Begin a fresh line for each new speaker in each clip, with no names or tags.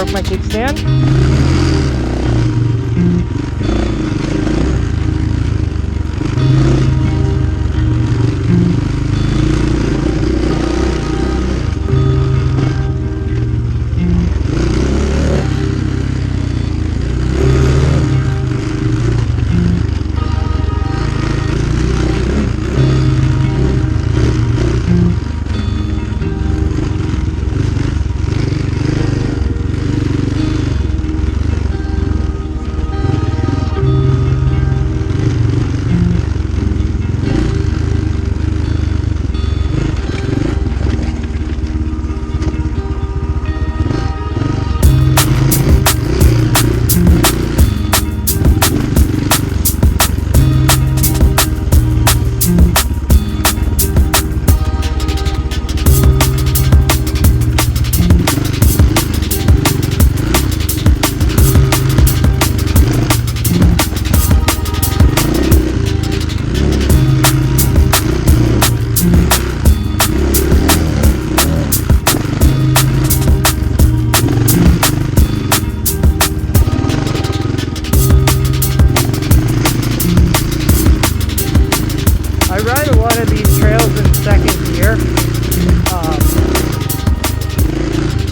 off my kickstand.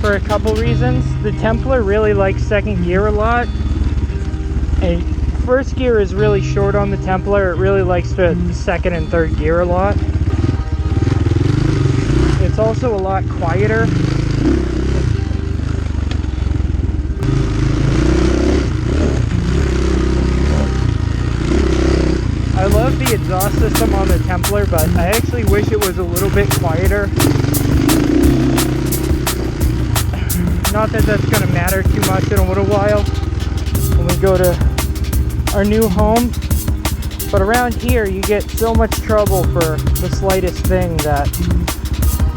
For a couple reasons. The Templar really likes second gear a lot, and first gear is really short on the Templar. It really likes the second and third gear a lot. It's also a lot quieter. I love the exhaust system on the Templar, but I actually wish it was a little bit quieter. Not that that's going to matter too much in a little while when we go to our new home. But around here you get so much trouble for the slightest thing that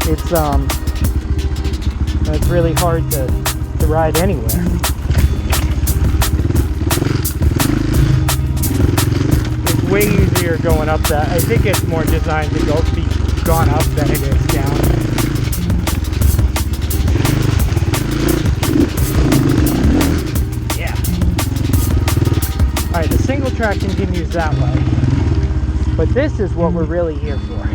it's really hard to ride anywhere. It's way easier going up that. I think it's more designed to be gone up than it is down. Alright, the single track continues that way, but this is what we're really here for.